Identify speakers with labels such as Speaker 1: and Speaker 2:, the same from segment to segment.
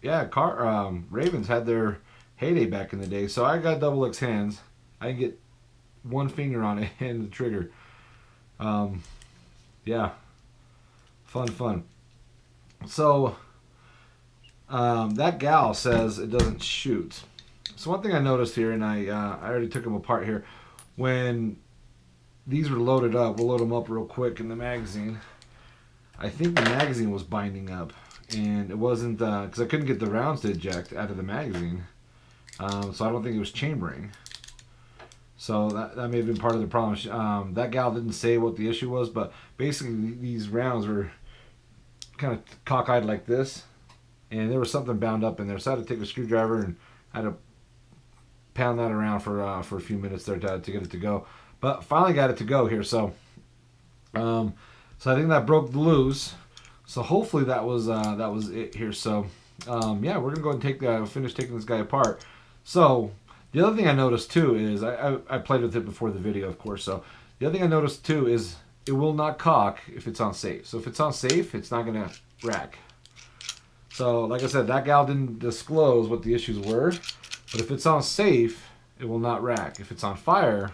Speaker 1: yeah, Ravens had their heyday back in the day. So I got double X hands. I can get one finger on it and the trigger. Um, yeah, fun. So that gal says it doesn't shoot. So one thing I noticed here, and I already took them apart here, when these were loaded up, we'll load them up real quick in the magazine. I think the magazine was binding up, and it wasn't because I couldn't get the rounds to eject out of the magazine. So I don't think it was chambering. So that may have been part of the problem. That gal didn't say what the issue was, but basically these rounds were kind of cockeyed like this, and there was something bound up in there. So I had to take a screwdriver and I had to pound that around for a few minutes there to get it to go. But finally got it to go here. So so I think that broke the loose. So hopefully that was it here. So yeah, we're gonna go ahead and finish taking this guy apart. So the other thing I noticed too is I played with it before the video, of course. So the other thing I noticed too is it will not cock if it's on safe. So if it's on safe, it's not gonna rack. So like I said, that gal didn't disclose what the issues were, but if it's on safe, it will not rack. If it's on fire,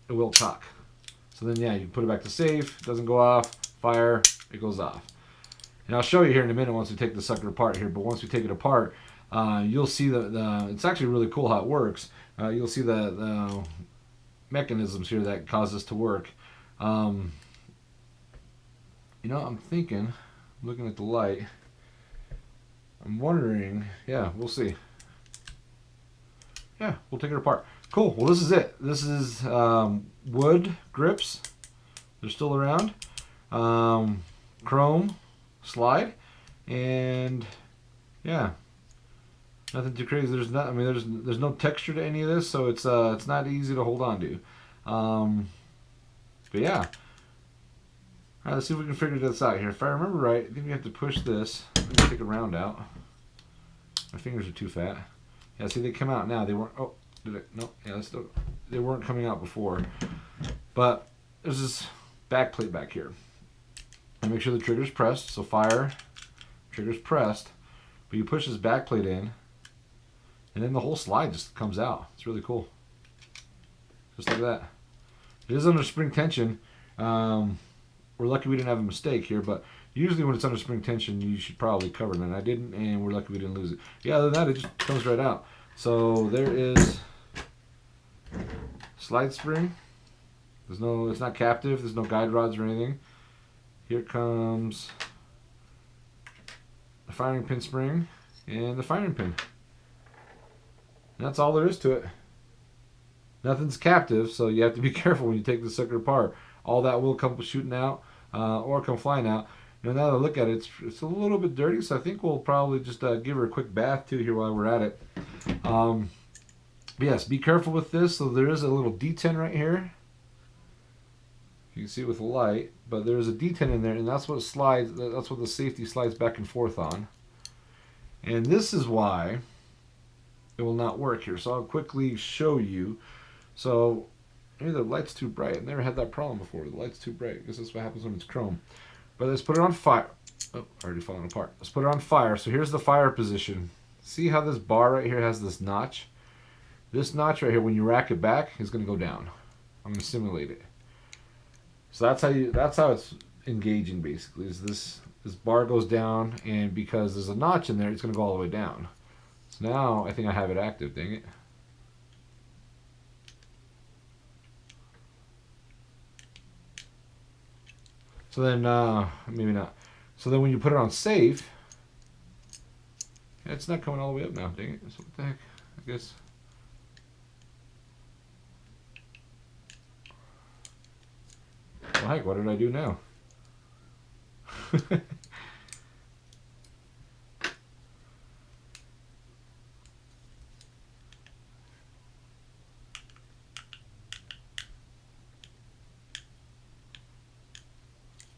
Speaker 1: it will cock. So then, yeah, you put it back to safe, it doesn't go off, fire, it goes off. And I'll show you here in a minute once we take the sucker apart here, but once we take it apart, you'll see it's actually really cool how it works. You'll see the mechanisms here that cause this to work. You know, I'm thinking, looking at the light, I'm wondering, yeah, we'll see. Yeah, we'll take it apart. Cool. Well, this is it. This is wood grips. They're still around. Chrome slide, and yeah, nothing too crazy. There's not. I mean, there's no texture to any of this, so it's not easy to hold on to. But yeah. All right, let's see if we can figure this out here. If I remember right, I think we have to push this. Let me take a round out. My fingers are too fat. Yeah, see, they come out now. They weren't. Oh, did it? No. Yeah, they weren't coming out before. But there's this back plate back here. And make sure the trigger's pressed. So fire, trigger's pressed. But you push this back plate in, and then the whole slide just comes out. It's really cool. Just like that. It is under spring tension. We're lucky we didn't have a mistake here, but usually when it's under spring tension, you should probably cover it, and I didn't, and we're lucky we didn't lose it. Yeah, other than that, it just comes right out. So there is slide spring. It's not captive. There's no guide rods or anything. Here comes the firing pin spring and the firing pin. And that's all there is to it. Nothing's captive, so you have to be careful when you take the sucker apart. All that will come shooting out or come flying out. Now that I look at it, it's a little bit dirty, so I think we'll probably just give her a quick bath too here while we're at it. Yes, be careful with this. So there is a little detent right here. You can see it with the light, but there's a detent in there, and that's what slides. That's what the safety slides back and forth on. And this is why it will not work here. So I'll quickly show you. So maybe the light's too bright. I've never had that problem before. The light's too bright. I guess that's what happens when it's chrome. But let's put it on fire. Oh, already falling apart. Let's put it on fire. So here's the fire position. See how this bar right here has this notch? This notch right here, when you rack it back, is going to go down. I'm going to simulate it. So that's how it's engaging basically. Is this bar goes down, and because there's a notch in there, it's going to go all the way down. So now I think I have it active. Dang it. So then, maybe not. So then when you put it on safe, yeah, it's not coming all the way up now. Dang it. So what the heck? I guess. Well, heck, what did I do now?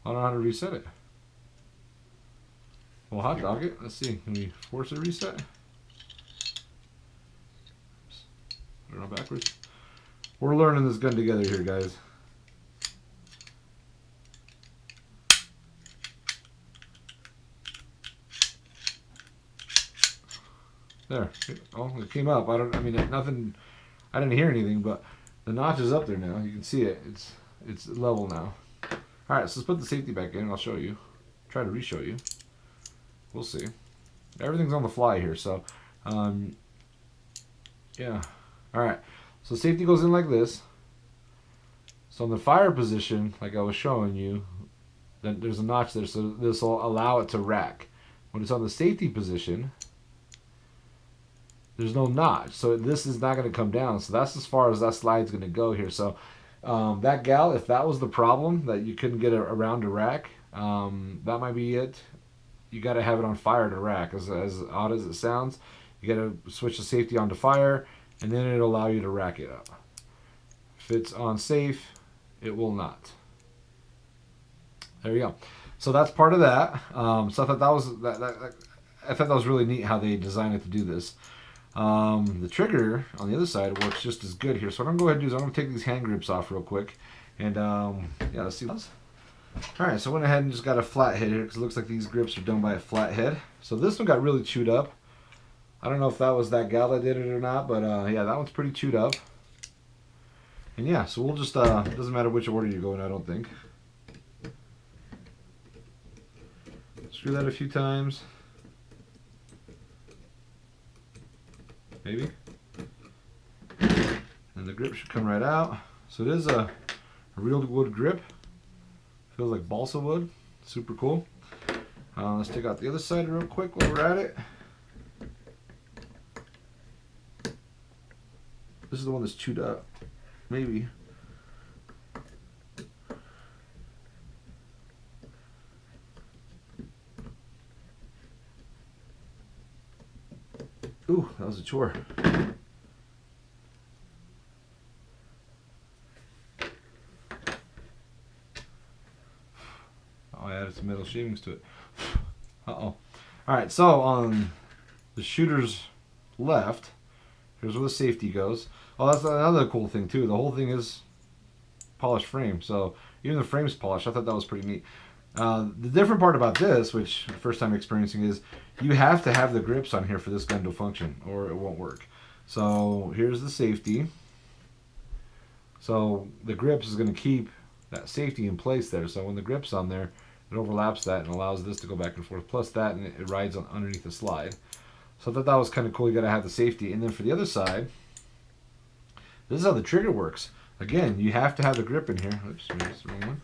Speaker 1: I don't know how to reset it. Well, hot dog it. Let's see. Can we force a reset? Oops. Put it on backwards. We're learning this gun together here, guys. There. Oh, it came up. I mean, nothing. I didn't hear anything, but the notch is up there now. You can see it. It's level now. All right, so let's put the safety back in. I'll show you. Try to re-show you. We'll see. Everything's on the fly here, so yeah. All right. So safety goes in like this. So in the fire position, like I was showing you, then there's a notch there, so this will allow it to rack. When it's on the safety position, there's no notch, so this is not going to come down. So that's as far as that slide's going to go here. So that gal, if that was the problem, that you couldn't get it around to rack, that might be it. You got to have it on fire to rack. As odd as it sounds, you got to switch the safety onto fire, and then it'll allow you to rack it up. If it's on safe, it will not. There you go. So that's part of that. So I thought that was I thought that was really neat how they designed it to do this. The trigger on the other side works just as good here. So what I'm going to go ahead and do is I'm going to take these hand grips off real quick, and yeah, let's see what else. All right, so I went ahead and just got a flat head here because it looks like these grips are done by a flat head. So this one got really chewed up. I don't know if that was that gal that did it or not, but yeah, that one's pretty chewed up. And yeah, so we'll just, it doesn't matter which order you go in, I don't think. Screw that a few times. Maybe. And the grip should come right out. So it is a real wood grip. Feels like balsa wood. Super cool. Let's take out the other side real quick while we're at it. This is the one that's chewed up. Maybe. Ooh, that was a chore. Oh, I added some metal shavings to it. Uh-oh. Alright, so on the shooter's left, here's where the safety goes. Oh, that's another cool thing too. The whole thing is polished frame, so even the frame's polished. I thought that was pretty neat. The different part about this, which first time experiencing, is you have to have the grips on here for this gun to function or it won't work. So here's the safety. So the grips is going to keep that safety in place there. So when the grip's on there, it overlaps that and allows this to go back and forth. Plus that, and it rides on underneath the slide. So I thought that was kind of cool. You got to have the safety. And then for the other side, this is how the trigger works. Again, you have to have the grip in here. Oops, that's the wrong one.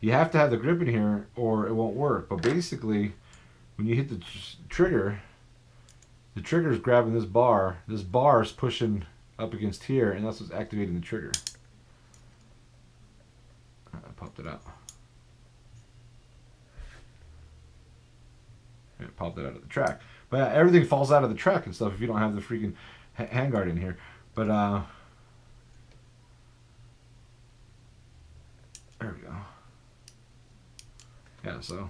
Speaker 1: You have to have the grip in here or it won't work. But basically, when you hit the trigger is grabbing this bar. This bar is pushing up against here, and that's what's activating the trigger. I popped it out. It popped it out of the track. But yeah, everything falls out of the track and stuff if you don't have the freaking handguard in here. But there we go. Yeah, so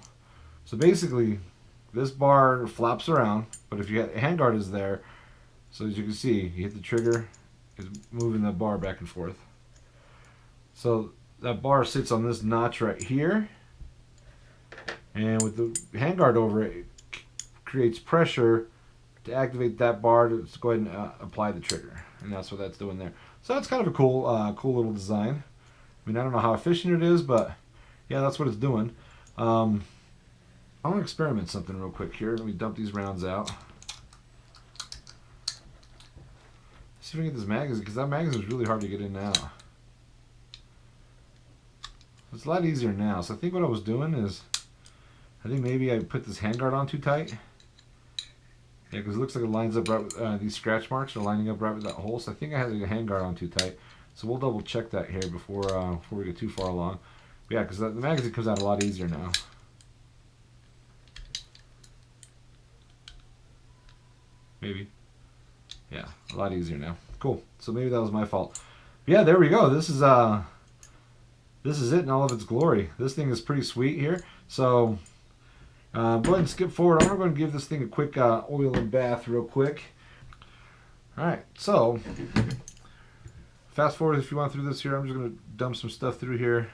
Speaker 1: basically this bar flaps around, but if you have handguard is there, so as you can see, you hit the trigger, it's moving that bar back and forth. So that bar sits on this notch right here, and with the handguard over it, it creates pressure to activate that bar to go ahead and apply the trigger, and that's what that's doing there. So that's kind of a cool, cool little design. I mean, I don't know how efficient it is, but yeah, that's what it's doing. I want to experiment something real quick here. Let me dump these rounds out. See if I can get this magazine, because that magazine is really hard to get in now. It's a lot easier now. So I think what I was doing is, I think maybe I put this handguard on too tight. Yeah, because it looks like it lines up right with these scratch marks are lining up right with that hole. So I think I had the handguard on too tight. So we'll double check that here before we get too far along. But yeah, because the magazine comes out a lot easier now. Maybe. Yeah, a lot easier now. Cool. So maybe that was my fault. But yeah, there we go. This is it in all of its glory. This thing is pretty sweet here. So go ahead and skip forward. I'm going to give this thing a quick oil and bath real quick. All right, so fast forward if you want through this here. I'm just going to dump some stuff through here.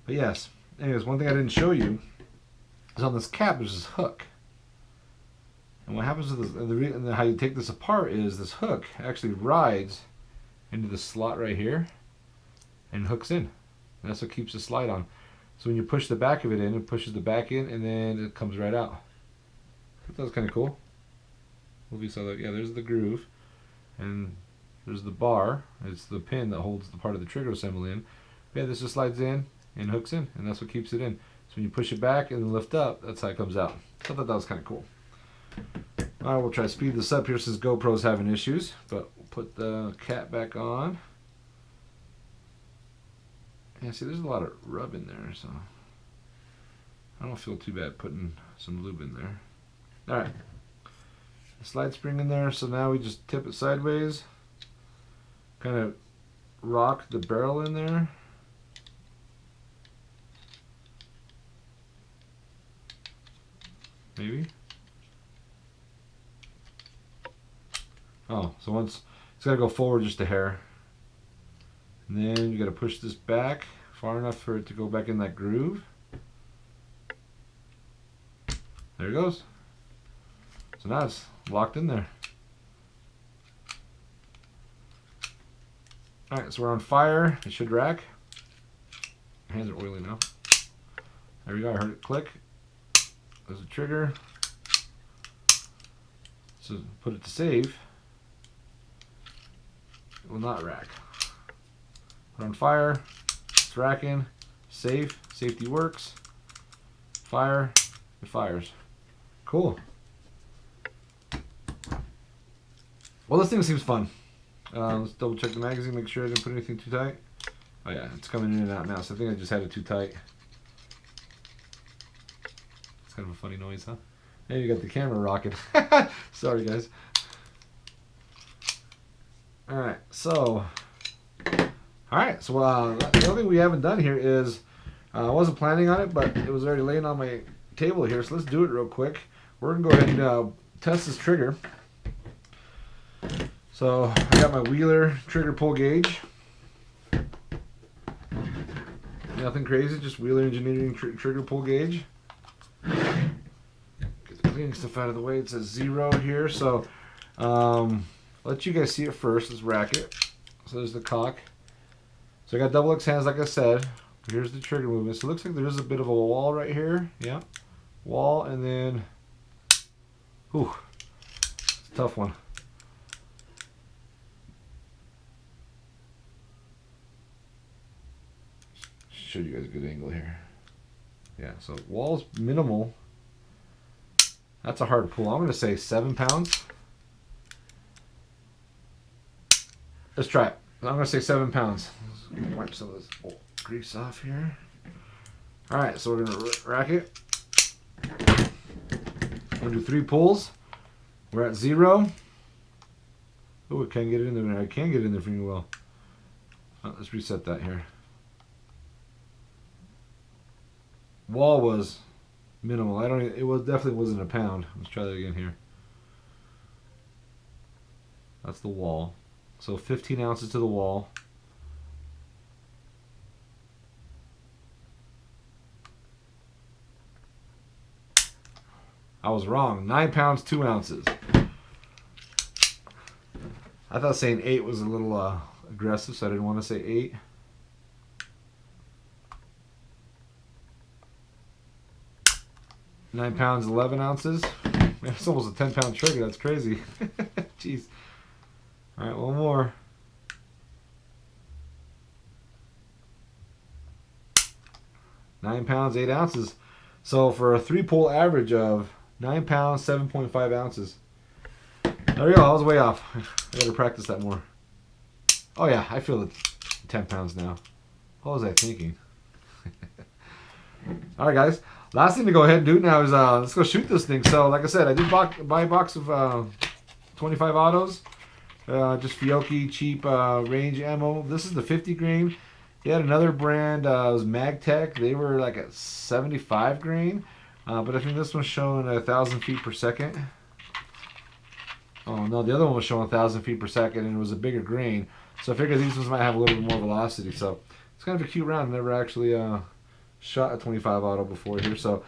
Speaker 1: But yes, anyways, one thing I didn't show you is on this cap there's this hook. And what happens with this, and how you take this apart is this hook actually rides into the slot right here and hooks in. And that's what keeps the slide on. So when you push the back of it in, it pushes the back in and then it comes right out. That was kind of cool. Hope you saw that. Yeah, there's the groove. And there's the bar. It's the pin that holds the part of the trigger assembly in. But yeah, this just slides in and hooks in, and that's what keeps it in. So when you push it back and then lift up, that's how it comes out. So I thought that was kind of cool. Alright, we'll try to speed this up here since GoPro's having issues, but we'll put the cap back on. Yeah, see, there's a lot of rub in there, so I don't feel too bad putting some lube in there. Alright, the slide spring in there, so now we just tip it sideways, kind of rock the barrel in there. Maybe. Oh, so once it's got to go forward just a hair, and then you got to push this back far enough for it to go back in that groove. There it goes. So now it's locked in there. Alright, so we're on fire. It should rack. My hands are oily now. There we go. I heard it click. There's a trigger. So put it to save. It will not rack. Put on fire. It's racking. Safe. Safety works. Fire. It fires. Cool. Well, this thing seems fun. Let's double check the magazine, make sure I didn't put anything too tight. Oh yeah, it's coming in and out now, so I think I just had it too tight. It's kind of a funny noise, huh? And you got the camera rocking. Sorry, guys. Alright, so the other thing we haven't done here is, I wasn't planning on it, but it was already laying on my table here, so let's do it real quick. We're going to go ahead and test this trigger. So I got my Wheeler trigger pull gauge. Nothing crazy, just Wheeler Engineering trigger pull gauge. Get the cleaning stuff out of the way. It says 0 here, so let you guys see it first. Let's rack it. So there's the cock. So I got double X hands, like I said. Here's the trigger movement. So it looks like there's a bit of a wall right here. Yeah, wall, and then, whew, it's a tough one. Show you guys a good angle here. Yeah, so wall's minimal. That's a hard pull. I'm going to say 7 pounds. Let's try it. I'm going to say 7 pounds. Let's wipe some of this grease off here. Alright, so we're going to rack it. We're going to do 3 pulls. We're at 0. Oh, I can't get it in there. I can get it in there pretty well. Let's reset that here. Wall was minimal. Definitely wasn't a pound. Let's try that again here. That's the wall. So 15 ounces to the wall. I was wrong. 9 pounds, 2 ounces. I thought saying 8 was a little aggressive, so I didn't want to say 8. £9, 11 ounces. Man, it's almost a 10-pound trigger. That's crazy. Jeez. All right, one more. £9, 8 ounces. So for a 3-pull average of 9 pounds, 7.5 ounces. There we go. I was way off. I got to practice that more. Oh yeah, I feel it. 10 pounds now. What was I thinking? All right, guys. Last thing to go ahead and do now is let's go shoot this thing. So, like I said, I did buy a box of 25 autos. Just Fiocchi cheap range ammo. This is the 50 grain. He had another brand. It was MagTech. They were like at 75 grain. But I think this one's showing 1,000 feet per second. Oh no, the other one was showing 1,000 feet per second, and it was a bigger grain. So I figured these ones might have a little bit more velocity. So it's kind of a cute round. Never actually shot a 25 auto before here. So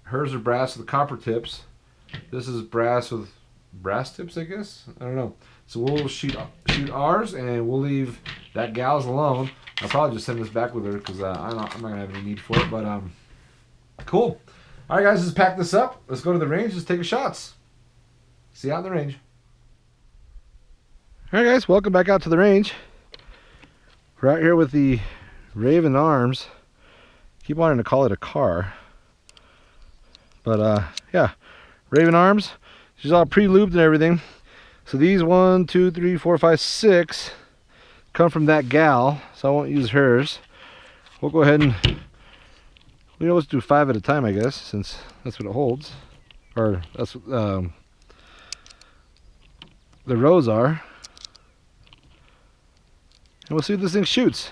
Speaker 1: hers are brass with copper tips. This is brass with brass tips, I guess. I don't know. So we'll shoot ours, and we'll leave that gal's alone. I'll probably just send this back with her because I'm not gonna have any need for it. But cool. All right, guys, let's pack this up. Let's go to the range. Let's take a shots. See you out in the range. All right, guys, welcome back out to the range. We're out here with the Raven Arms. Keep wanting to call it a car, but yeah, Raven Arms. She's all pre-lubed and everything. So these 1, 2, 3, 4, 5, 6 come from that gal, so I won't use hers. We'll go ahead and we always do 5 at a time, I guess, since that's what it holds, or that's what the rows are. And we'll see if this thing shoots.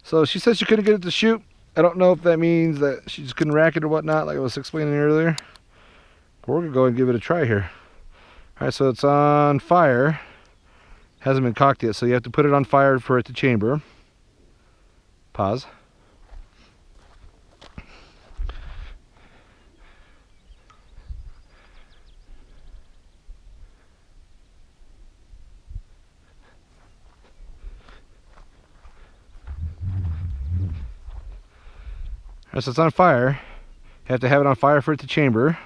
Speaker 1: So she said she couldn't get it to shoot. I don't know if that means that she just couldn't rack it or whatnot, like I was explaining earlier. But we're gonna go and give it a try here. All right, so it's on fire. Hasn't been cocked yet, so you have to put it on fire for it to chamber. Pause. All right, so it's on fire. You have to have it on fire for it to chamber.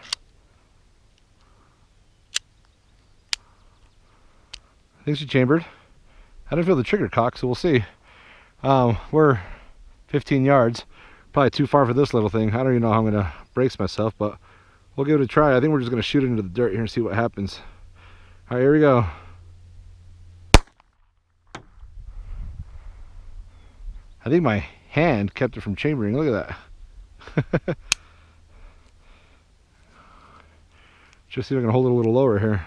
Speaker 1: I think she chambered. I didn't feel the trigger cock, so we'll see. We're 15 yards. Probably too far for this little thing. I don't even know how I'm going to brace myself, but we'll give it a try. I think we're just going to shoot it into the dirt here and see what happens. All right, here we go. I think my hand kept it from chambering. Look at that. Just see if I can hold it a little lower here.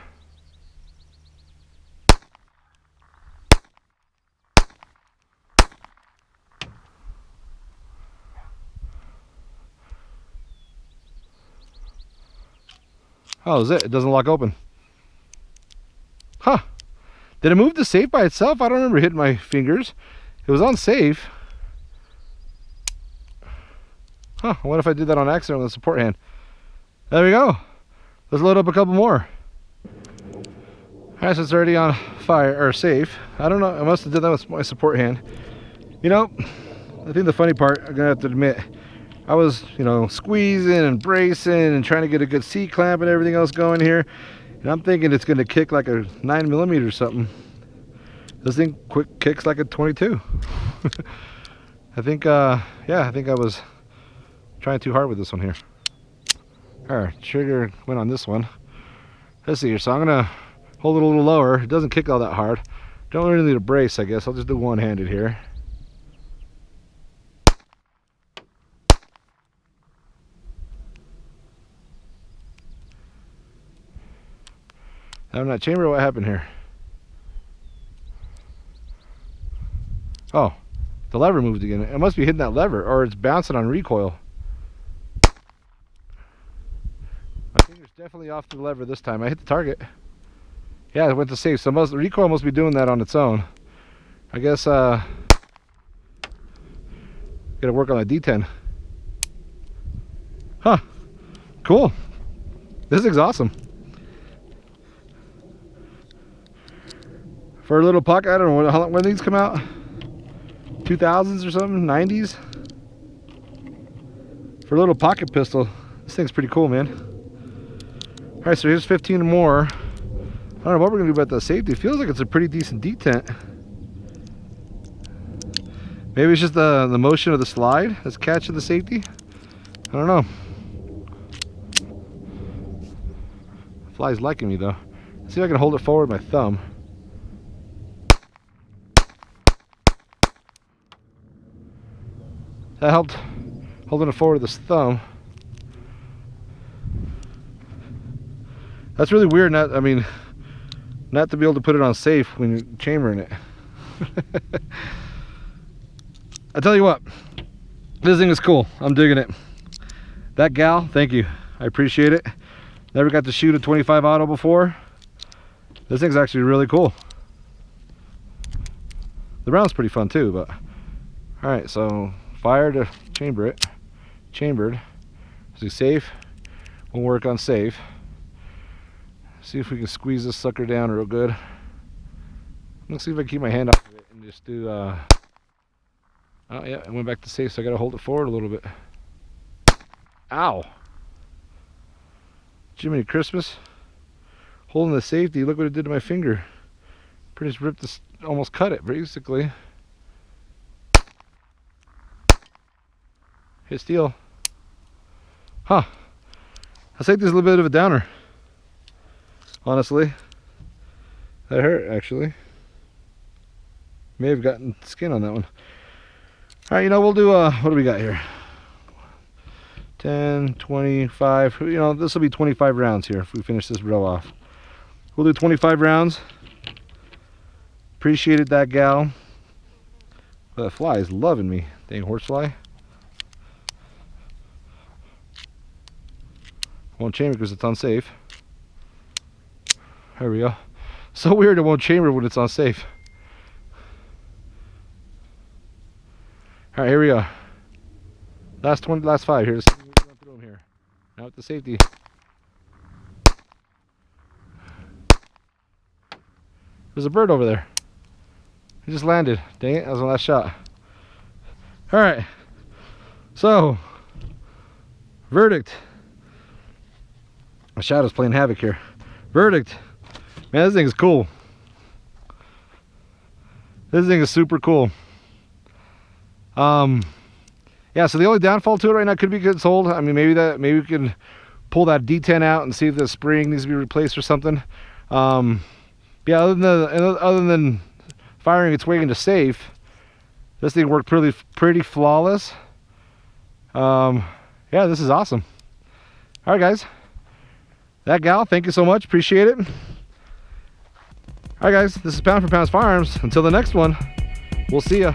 Speaker 1: Oh, is it? It doesn't lock open. Huh. Did it move the safe by itself? I don't remember hitting my fingers. It was on safe. Huh, what if I did that on accident with a support hand? There we go. Let's load up a couple more. Alright, so it's already on fire, or safe. I don't know, I must have did that with my support hand. You know, I think the funny part, I'm gonna have to admit, I was, you know, squeezing and bracing and trying to get a good C-clamp and everything else going here. And I'm thinking it's gonna kick like a 9mm or something. This thing quick kicks like a 22. I think, yeah, I think I was trying too hard with this one here. Alright, trigger went on this one. Let's see here, so I'm gonna hold it a little lower. It doesn't kick all that hard. Don't really need a brace, I guess. I'll just do one-handed here. I'm not chamber. What happened here? Oh, the lever moved again. It must be hitting that lever, or it's bouncing on recoil. My finger's definitely off the lever this time. I hit the target. Yeah, it went to safe. So the recoil must be doing that on its own. I guess gotta work on that D10. Huh. Cool. This thing's awesome. For a little pocket, I don't know when these come out. 2000s or something, 90s. For a little pocket pistol, this thing's pretty cool, man. All right, so here's 15 more. I don't know what we're gonna do about the safety. It feels like it's a pretty decent detent. Maybe it's just the motion of the slide that's catching the safety. I don't know. Fly's liking me though. Let's see if I can hold it forward with my thumb. That helped holding it forward with this thumb. That's really weird, not to be able to put it on safe when you're chambering it. I tell you what, this thing is cool. I'm digging it. That gal, thank you. I appreciate it. Never got to shoot a 25 auto before. This thing's actually really cool. The round's pretty fun too, but all right, so fire to chamber it. Chambered. So safe. We'll work on safe. See if we can squeeze this sucker down real good. Let's see if I can keep my hand off of it and just do oh yeah, I went back to safe, so I gotta hold it forward a little bit. Ow! Jiminy Christmas. Holding the safety, look what it did to my finger. Pretty much ripped this, almost cut it basically. Hit steel. Huh. I think there's a little bit of a downer. Honestly. That hurt actually. May have gotten skin on that one. Alright, you know, we'll do what do we got here? 10, 25, you know, this will be 25 rounds here if we finish this row off. We'll do 25 rounds. Appreciated that gal. That fly is loving me. Dang horsefly. Won't chamber because it's unsafe. There we go. So weird it won't chamber when it's unsafe. Alright, here we go. Last 5 here. Let's see if we can through them here. Now with the safety. There's a bird over there. He just landed. Dang it, that was my last shot. Alright. So, verdict. My shadow's playing havoc here. Verdict. Man, this thing is cool. This thing is super cool. Yeah, so the only downfall to it right now could be it's old. I mean, maybe we can pull that D10 out and see if the spring needs to be replaced or something. Yeah, other than firing its way into safe, this thing worked pretty flawless. Yeah, this is awesome. All right, guys. That gal, thank you so much. Appreciate it. All right, guys. This is Pound for Pounds Firearms. Until the next one, we'll see ya.